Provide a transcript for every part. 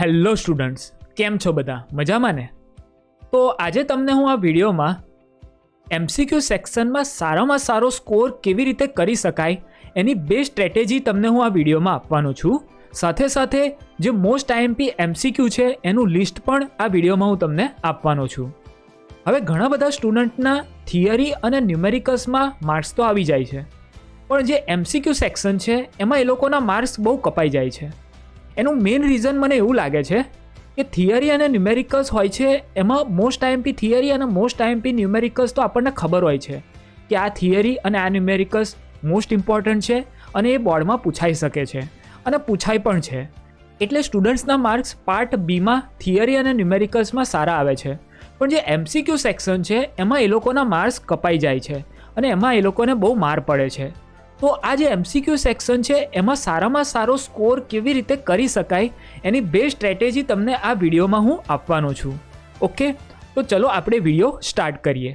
Hello students, કેમ છો બધા? મજામાં ને? તો આજે તમને હું આ વિડીયોમાં એમસીક્યુ સેક્શનમાં સારામાં સારો સ્કોર કેવી રીતે કરી શકાય એની બે સ્ટ્રેટેજી તમને હું આ વિડીયોમાં આપવાનો છું. સાથે સાથે જે મોસ્ટ આઈએમપી એમસીક્યુ છે એનું લિસ્ટ પણ આ વિડીયોમાં હું તમને આપવાનો છું. હવે ઘણા બધા સ્ટુડન્ટના થિયરી અને ન્યુમેરિકલ્સમાં માર્ક્સ તો આવી જાય છે, પણ જે એમસીક્યુ સેક્શન છે એમાં એ લોકોના માર્ક્સ બહુ કપાઈ જાય છે. એનું મેઇન રીઝન મને એવું લાગે છે કે થિયરી અને ન્યુમેરિકલ્સ હોય છે એમાં મોસ્ટ આઈએમપી થિયરી અને મોસ્ટ આઈએમપી ન્યુમેરિકલ્સ તો આપણને ખબર હોય છે કે આ થિયરી અને આ ન્યુમેરિકલ્સ મોસ્ટ ઇમ્પોર્ટન્ટ છે અને એ બોર્ડમાં પૂછાઈ શકે છે અને પૂછાય પણ છે. એટલે સ્ટુડન્ટ્સના માર્ક્સ પાર્ટ બીમાં થિયરી અને ન્યુમેરિકલ્સમાં સારા આવે છે, પણ જે એમસીક્યુ સેક્શન છે એમાં એ લોકોના માર્ક્સ કપાઈ જાય છે અને એમાં એ લોકોને બહુ માર પડે છે. તો આ જે એમસીક્યુ સેક્શન છે એમાં સારામાં સારો સ્કોર કેવી રીતે કરી શકાય એની બે સ્ટ્રેટેજી તમને આ વિડીયોમાં હું આપવાનો છું. ઓકે, તો ચલો આપણે વિડીયો સ્ટાર્ટ કરીએ.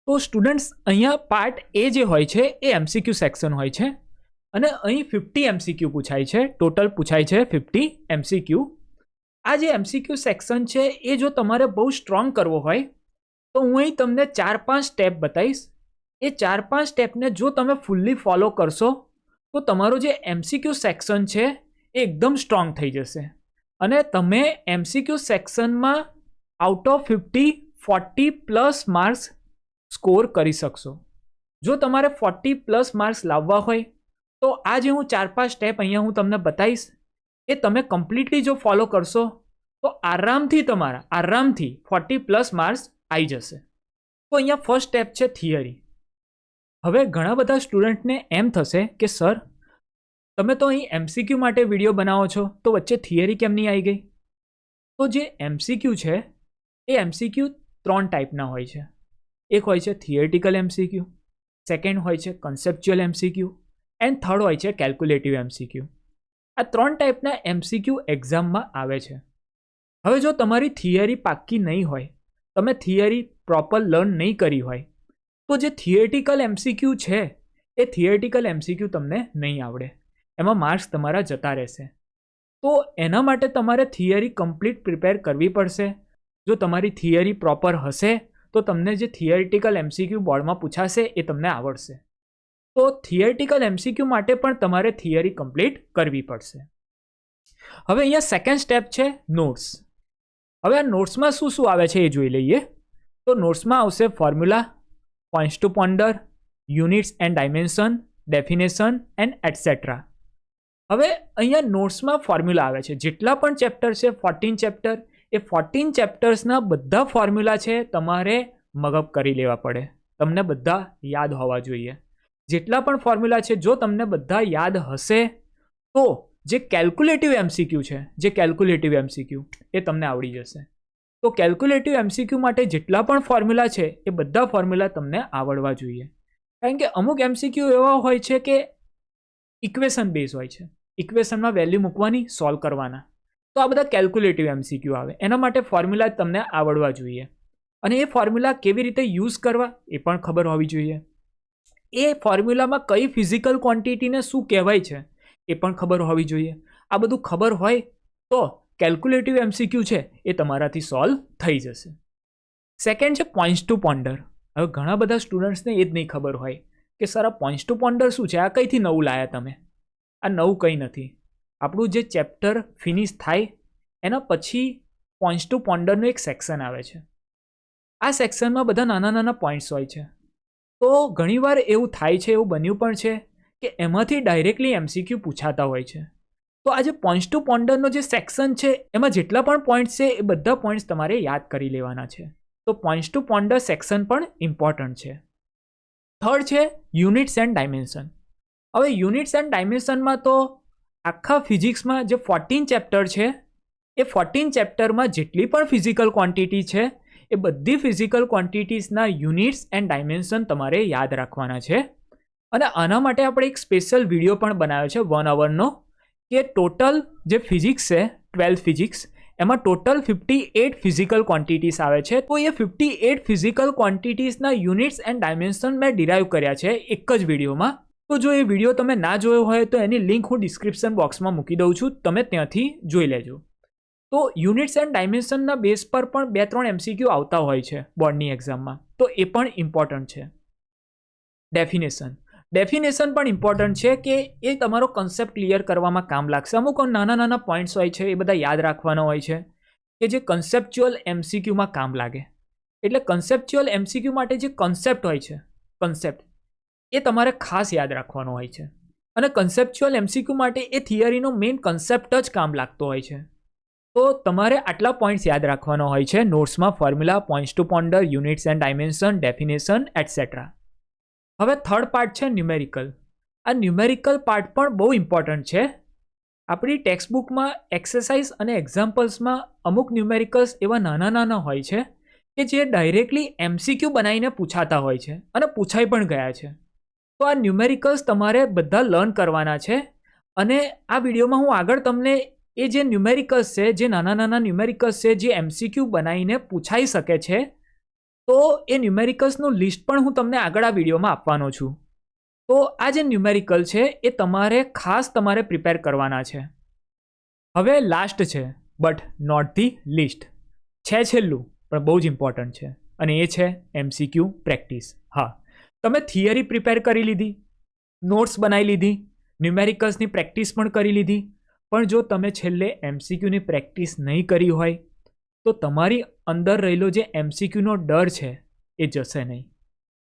તો સ્ટુડન્ટ્સ, અહીંયા પાર્ટ એ જે હોય છે એ એમસીક્યુ સેક્શન હોય છે અને અહીં 50 એમસીક્યુ પૂછાય છે. ટોટલ પૂછાય છે 50 એમસીક્યુ. આ જે એમસીક્યુ સેક્શન છે એ જો તમારે બહુ સ્ટ્રોંગ કરવો હોય તો હું અહીં તમને 4-5 સ્ટેપ બતાવીશ. એ 4-5 સ્ટેપને જો તમે ફૂલ્લી ફોલો કરશો તો તમારો જે એમસીક્યુ સેક્શન છે એ એકદમ સ્ટ્રોંગ થઈ જશે અને તમે એમસીક્યુ સેક્શનમાં આઉટ ઓફ 40+ માર્ક્સ સ્કોર કરી શકશો. જો તમારે 40+ માર્ક્સ લાવવા હોય તો આ જે હું 4-5 સ્ટેપ અહીંયા હું તમને બતાવીશ એ તમે કમ્પ્લીટલી જો ફોલો કરશો તો આરામથી 40+ માર્ક્સ આવી જશે. તો અહીંયા ફર્સ્ટ સ્ટેપ છે થિયરી. હવે ઘણા બધા સ્ટુડન્ટને એમ થશે કે સર, તમે તો અહીં એમસીક્યુ માટે વિડીયો બનાવો છો તો વચ્ચે થિયરી કેમ નહીં આવી ગઈ? તો જે એમસીક્યુ છે એ એમસીક્યુ 3 ટાઈપના હોય છે. એક હોય છે થિયરિટિકલ એમસીક્યુ, સેકન્ડ હોય છે કન્સેપ્ચ્યુઅલ એમસીક્યુ એન્ડ થર્ડ હોય છે કેલ્ક્યુલેટિવ એમસીક્યુ. આ 3 ટાઈપના એમસીક્યુ એક્ઝામમાં આવે છે. હવે જો તમારી થિયરી પાક્કી નહીં હોય, તમે થિયરી પ્રોપર લર્ન નહીં કરી હોય, તો જે થિયરિટિકલ એમસીક્યુ છે એ થિયરિટિકલ એમસીક્યુ તમને નહીં આવડે, એમાં માર્ક્સ તમારા જતા રહેશે. તો એના માટે તમારે થિયરી કમ્પ્લીટ પ્રિપેર કરવી પડશે. જો તમારી થિયરી પ્રોપર હશે તો તમને જે થિયરિટિકલ એમસીક્યુ બોર્ડમાં પૂછાશે એ તમને આવડશે. તો થિયરિટિકલ એમસીક્યુ માટે પણ તમારે થિયરી કમ્પ્લીટ કરવી પડશે. હવે અહીંયા સેકન્ડ સ્ટેપ છે નોટ્સ. હવે આ નોટ્સમાં શું શું આવે છે એ જોઈ લઈએ. તો નોટ્સમાં આવશે formula, points to ponder, units and dimension, definition and etcetera. હવે અહીંયા નોટ્સમાં ફોર્મ્યુલા આવે છે. જેટલા પણ ચેપ્ટર છે 14 ચેપ્ટર, એ 14 ચેપ્ટર્સના બધા ફોર્મ્યુલા છે તમારે મગઅપ કરી લેવા પડે. તમને બધા યાદ હોવા જોઈએ. જેટલા પણ ફોર્મ્યુલા છે જો તમને બધા યાદ હશે તો જે કેલ્ક્યુલેટિવ એમસીક્યુ એ તમને આવડી જશે. તો કેલ્ક્યુલેટિવ એમસીક્યુ માટે જેટલા પણ ફોર્મ્યુલા છે એ બધા ફોર્મ્યુલા તમને આવડવા જોઈએ. કારણ કે અમુક એમસીક્યુ એવા હોય છે કે ઇક્વેશન બેઝ હોય છે, ઇક્વેશનમાં વેલ્યુ મૂકવાની, સોલ્વ કરવાના. તો આ બધા કેલ્ક્યુલેટિવ એમસીક્યુ આવે. એના માટે ફોર્મ્યુલા તમને આવડવા જોઈએ અને એ ફોર્મ્યુલા કેવી રીતે યુઝ કરવા એ પણ ખબર હોવી જોઈએ. એ ફોર્મ્યુલામાં કઈ ફિઝિકલ ક્વોન્ટિટીને શું કહેવાય છે એ પણ ખબર હોવી જોઈએ. આ બધું ખબર હોય તો કેલ્ક્યુલેટિવ એમસીક્યુ છે એ તમારાથી સોલ્વ થઈ જશે. સેકન્ડ છે પોઈન્ટ્સ ટુ પોન્ડર. હવે ઘણા બધા સ્ટુડન્ટ્સને એ જ નહીં ખબર હોય કે સર આ પોઈન્ટ્સ ટુ પોન્ડર શું છે, આ કંઈથી નવું લાયા તમે? આ નવું કંઈ નથી. આપણું જે ચેપ્ટર ફિનિશ થાય એના પછી પોઈન્ટ્સ ટુ પોન્ડરનું એક સેક્શન આવે છે. આ સેક્શનમાં બધા નાના નાના પોઈન્ટ્સ હોય છે. તો ઘણીવાર એવું થાય છે, એવું બન્યું પણ છે કે એમાંથી ડાયરેક્ટલી એમસીક્યુ પૂછાતા હોય છે. તો આ જે પોઈન્ટ્સ ટુ પોન્ડરનો જે સેક્શન છે એમાં જેટલા પણ પોઈન્ટ્સ છે એ બધા પોઈન્ટ્સ તમારે યાદ કરી લેવાના છે. તો પોઈન્ટ્સ ટુ પોન્ડર સેક્શન પણ ઇમ્પોર્ટન્ટ છે. થર્ડ છે યુનિટ્સ એન્ડ ડાયમેન્શન. હવે યુનિટ્સ એન્ડ ડાયમેન્શનમાં તો આખા ફિઝિક્સમાં જે 14 ચેપ્ટર છે એ 14 ચેપ્ટરમાં જેટલી પણ ફિઝિકલ ક્વોન્ટિટી છે એ બધી ફિઝિકલ ક્વોન્ટિટીઝના યુનિટ્સ એન્ડ ડાયમેન્શન તમારે યાદ રાખવાના છે. અને આના માટે આપણે એક સ્પેશિયલ વિડીયો પણ બનાવ્યો છે 1 અવરનો, કે ટોટલ જે ફિઝિક્સ છે 12th ફિઝિક્સ એમાં ટોટલ 58 ફિઝિકલ ક્વોન્ટિટીઝ આવે છે. તો એ 58 ફિઝિકલ ક્વોન્ટિટીઝના યુનિટ્સ એન્ડ ડાયમેન્શન મેં ડિરાઈવ કર્યા છે એક જ વિડીયોમાં. તો જો એ વિડીયો તમે ના જોયો હોય તો એની લિંક હું ડિસ્ક્રિપ્શન બોક્સમાં મૂકી દઉં છું, તમે ત્યાંથી જોઈ લેજો. તો યુનિટ્સ એન્ડ ડાયમેન્શનના બેઝ પર પણ 2-3 MCQ આવતા હોય છે બોર્ડની એક્ઝામમાં, તો એ પણ ઇમ્પોર્ટન્ટ છે. ડેફિનેશન પણ ઇમ્પોર્ટન્ટ છે કે એ તમારો કન્સેપ્ટ ક્લિયર કરવામાં કામ લાગશે. અમુક નાના પોઈન્ટ્સ હોય છે, એ બધા યાદ રાખવાના હોય છે કે જે કન્સેપ્ચ્યુઅલ MCQમાં કામ લાગે. એટલે કન્સેપ્ચ્યુઅલ MCQ માટે જે કન્સેપ્ટ હોય છે, કન્સેપ્ટ એ તમારે ખાસ યાદ રાખવાનો હોય છે. અને કન્સેપ્ચ્યુઅલ MCQ માટે એ થિયરીનો મેઇન કન્સેપ્ટ જ કામ લાગતો હોય છે. તો તમારે આટલા પોઈન્ટ્સ યાદ રાખવાનો હોય છે નોટ્સમાં: formula, points to ponder, units and dimension, definition, etcetera. હવે થર્ડ પાર્ટ છે ન્યુમેરિકલ. આ ન્યુમેરિકલ પાર્ટ પણ બહુ ઇમ્પોર્ટન્ટ છે. આપણી ટેક્સ્ટબુકમાં એક્સરસાઇઝ અને એક્ઝામ્પલ્સમાં અમુક ન્યુમેરિકલ્સ એવા નાના હોય છે કે જે ડાયરેક્ટલી MCQ બનાવીને પૂછાતા હોય છે અને પૂછાઈ પણ ગયા છે. તો આ ન્યુમેરિકલ્સ તમારે બધા લર્ન કરવાના છે. અને આ વિડીયોમાં હું આગળ તમને એ જે ન્યુમેરિકલ્સ છે, જે નાના ન્યુમેરિકલ્સ છે જે MCQ બનાવીને પૂછાઈ શકે છે, તો એ ન્યુમેરિકલ્સનું લિસ્ટ પણ હું તમને આગળ આ વિડીયોમાં આપવાનો છું. તો આ જે ન્યુમેરિકલ છે એ તમારે પ્રિપેર કરવાના છે. હવે લાસ્ટ છે બટ નોટ ધી લિસ્ટ, છે છેલ્લું પણ બહુ જ ઇમ્પોર્ટન્ટ છે, અને એ છે MCQ પ્રેક્ટિસ. હા, તમે થિયરી પ્રિપેર કરી લીધી, નોટ્સ બનાવી લીધી, ન્યુમેરિકલ્સની પ્રેક્ટિસ પણ કરી લીધી, પણ જો તમે છેલ્લે MCQની પ્રેક્ટિસ નહીં કરી હોય તો તમારી અંદર રહેલો જે MCQનો ડર છે એ જશે નહીં.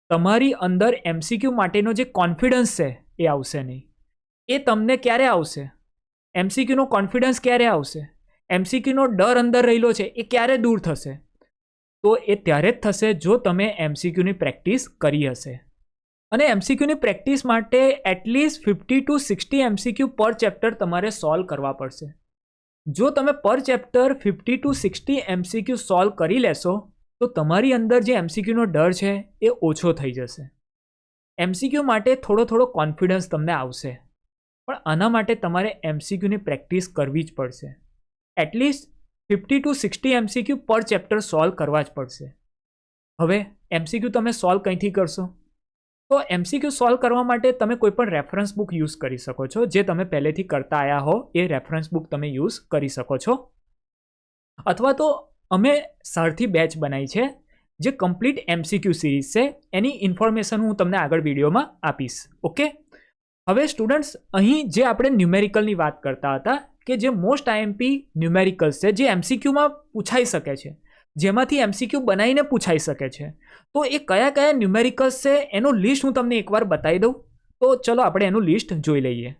તમારી અંદર MCQ માટેનો જે કોન્ફિડન્સ છે એ આવશે નહીં. એ તમને ક્યારે આવશે? MCQનો કોન્ફિડન્સ ક્યારે આવશે? MCQનો ડર અંદર રહેલો છે એ ક્યારે દૂર થશે? તો એ ત્યારે જ થશે જો તમે MCQની પ્રેક્ટિસ કરી હશે. અને MCQની પ્રેક્ટિસ માટે એટલીસ્ટ 50 to 60 MCQ પર ચેપ્ટર તમારે સોલ્વ કરવા પડશે. જો તમે પર ચેપ્ટર 50 to 60 MCQ સોલ્વ કરી લેશો તો તમારી અંદર જે MCQનો ડર છે એ ઓછો થઈ જશે. MCQ માટે થોડો કોન્ફિડન્સ તમને આવશે, પણ આના માટે તમારે MCQની પ્રેક્ટિસ કરવી જ પડશે. એટલીસ્ટ 50 to 60 MCQ પર ચેપ્ટર સોલ્વ કરવા જ પડશે. હવે MCQ તમે સોલ્વ કંઈથી કરશો? તો MCQ સોલ્વ કરવા માટે તમે કોઈ પણ રેફરન્સ બુક યુઝ કરી શકો છો. જે તમે પહેલેથી કરતા આવ્યા હો એ રેફરન્સ બુક તમે યુઝ કરી શકો છો. અથવા તો અમે સારથી બેચ બનાવી છે જે કમ્પ્લીટ MCQ સિરીઝ છે. એની ઇન્ફોર્મેશન હું તમને આગળ વિડીયોમાં આપીશ. ઓકે, હવે સ્ટુડન્ટ્સ, અહીં જે આપણે ન્યુમેરિકલની વાત કરતા હતા કે જે મોસ્ટ IMP ન્યુમેરિકલ્સ છે જે MCQમાં પૂછાઈ શકે છે, જેમાંથી MCQ બનાવીને પૂછાઈ શકે છે, તો એ કયા ન્યુમેરિકલ્સ છે એનું લિસ્ટ હું તમને એકવાર બતાવી દઉં. તો ચલો આપણે એનું લિસ્ટ જોઈ લઈએ.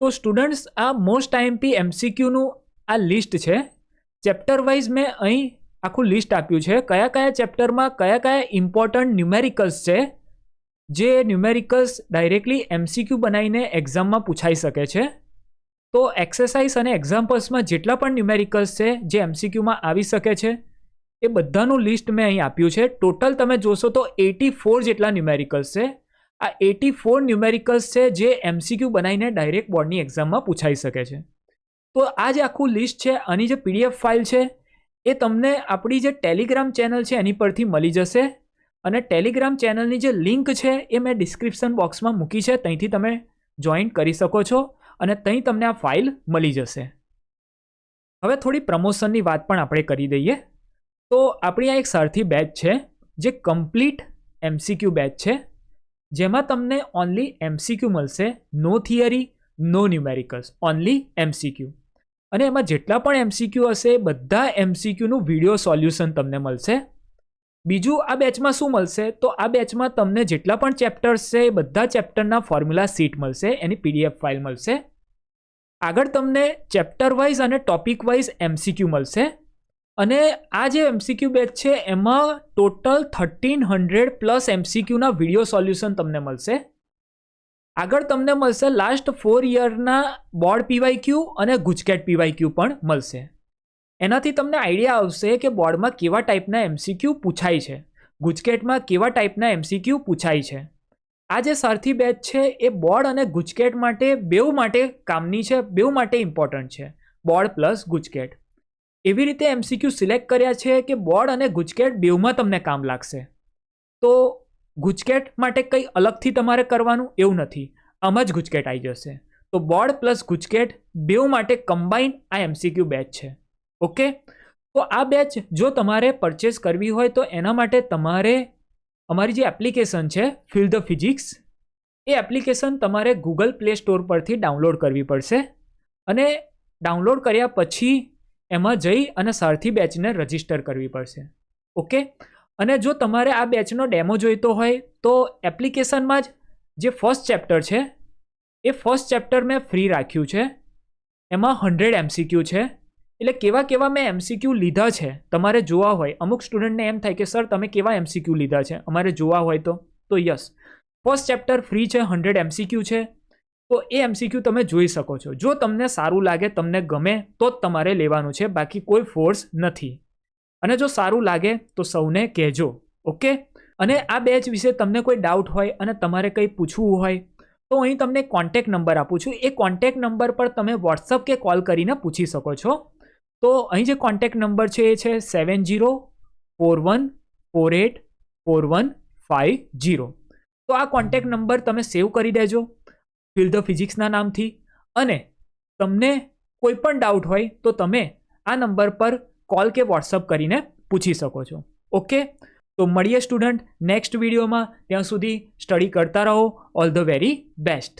તો સ્ટુડન્ટ્સ, આ મોસ્ટ IMP MCQનું આ લિસ્ટ છે. ચેપ્ટર વાઇઝ મેં અહીં આખું લિસ્ટ આપ્યું છે. કયા ચેપ્ટરમાં કયા ઇમ્પોર્ટન્ટ ન્યુમેરિકલ્સ છે જે ન્યુમેરિકલ્સ ડાયરેક્ટલી MCQ બનાવીને એક્ઝામમાં પૂછાઈ શકે છે. તો એક્સરસાઇઝ અને એક્ઝામ્પલ્સમાં જેટલા પણ ન્યુમેરિકલ્સ છે જે MCQમાં આવી શકે છે એ બધાનું લિસ્ટ મેં અહીં આપ્યું છે. ટોટલ તમે જોશો તો 84 જેટલા ન્યુમેરિકલ્સ છે. આ 84 ન્યુમેરિકલ્સ છે જે MCQ બનાવીને ડાયરેક્ટ બોર્ડની એક્ઝામમાં પૂછાઈ શકે છે. તો આ જે આખું લિસ્ટ છે, આની જે PDF ફાઇલ છે એ તમને આપણી જે ટેલિગ્રામ ચેનલ છે એની પરથી મળી જશે. અને ટેલિગ્રામ ચેનલની જે લિંક છે એ મેં ડિસ્ક્રિપ્શન બોક્સમાં મૂકી છે, ત્યાંથી તમે જોઈન કરી શકો છો અને ત્યાં તમને આ ફાઇલ મળી જશે. હવે થોડી પ્રમોશનની વાત પણ આપણે કરી દઈએ. તો આપણી આ એક સારથી બેચ છે જે કમ્પ્લીટ MCQ બેચ છે, જેમાં તમને ઓનલી MCQ મળશે. નો થિયરી, નો ન્યુમેરિકલ્સ, ઓનલી MCQ. અને એમાં જેટલા પણ MCQ હશે બધા MCQનું વિડીયો સોલ્યુશન તમને મળશે. બીજું આ બેચમાં શું મળશે? તો આ બેચમાં તમને જેટલા પણ ચેપ્ટર્સ છે એ બધા ચેપ્ટરના ફોર્મ્યુલા શીટ મળશે, એની PDF ફાઇલ મળશે. આગળ તમને ચેપ્ટર વાઇઝ અને ટોપિક વાઇઝ MCQ મળશે. અને આ જે MCQ બેચ છે એમાં ટોટલ 1300+ MCQના વિડીયો સોલ્યુશન તમને મળશે. આગળ તમને મળશે લાસ્ટ 4 યરના બોર્ડ PYQ અને ગુજકેટ PYQ પણ મળશે. એનાથી તમને આઈડિયા આવશે કે બોર્ડમાં કેવા ટાઈપના MCQ પૂછાય છે, ગુજકેટમાં કેવા ટાઈપના MCQ પૂછાય છે. આ જે સારથી બેચ છે એ બોર્ડ અને ગુજકેટ માટે બેઉ માટે કામની છે, બેઉ માટે ઇમ્પોર્ટન્ટ છે, બોર્ડ પ્લસ ગુજકેટ. એવી રીતે MCQ સિલેક્ટ કર્યા છે કે બોર્ડ અને ગુજકેટ બેઉમાં તમને કામ લાગશે. તો ગુજકેટ માટે કંઈ અલગથી તમારે કરવાનું એવું નથી, આમાં જ ગુજકેટ આવી જશે. તો બોર્ડ પ્લસ ગુજકેટ બેઉ માટે કમ્બાઈન આ MCQ બેચ છે. ઓકે, તો આ બેચ જો તમારે પરચેસ કરવી હોય તો એના માટે તમારે અમારી જે એપ્લિકેશન છે feel the physics, A application તમારે ગૂગલ પ્લે સ્ટોર પરથી ડાઉનલોડ કરવી પડશે અને ડાઉનલોડ કર્યા પછી એમાં જઈ અને સરથી બેચને રજિસ્ટર કરવી પડશે. ઓકે, અને જો તમારે આ બેચનો ડેમો જોઈતો હોય તો એપ્લિકેશનમાં જ જે ફર્સ્ટ ચેપ્ટર છે એ ફર્સ્ટ ચેપ્ટર મેં ફ્રી રાખ્યું છે. એમાં 100 MCQ છે. એટલે કેવા કેવા મેં MCQ લીધા છે તમારે જોવા હોય. અમુક સ્ટુડન્ટને એમ થાય કે સર તમે કેવા MCQ લીધા છે, અમારે જોવા હોય તો યસ, ફર્સ્ટ ચેપ્ટર ફ્રી છે, 100 MCQ છે. તો એ MCQ તમે જોઈ શકો છો. જો તમને સારું લાગે, તમને ગમે તો જ તમારે લેવાનું છે, બાકી કોઈ ફોર્સ નથી. અને જો સારું લાગે તો સૌને કહેજો. ઓકે, અને આ બેચ વિશે તમને કોઈ ડાઉટ હોય અને તમારે કંઈ પૂછવું હોય તો અહીં તમને કોન્ટેક્ટ નંબર આપું છું. એ કોન્ટેક્ટ નંબર પર તમે વોટ્સઅપ કે કોલ કરીને પૂછી શકો છો. તો અહીં જે કોન્ટેક્ટ નંબર છે એ છે 7041484150. તો આ કોન્ટેક્ટ નંબર તમે સેવ કરી દેજો ફીલ ધ ફિઝિક્સના નામથી. અને તમને કોઈ પણ ડાઉટ હોય તો તમે આ નંબર પર કોલ કે વોટ્સઅપ કરીને પૂછી શકો છો. ઓકે, તો મળીએ સ્ટુડન્ટ નેક્સ્ટ વિડીયોમાં. ત્યાં સુધી સ્ટડી કરતા રહો. All the very best.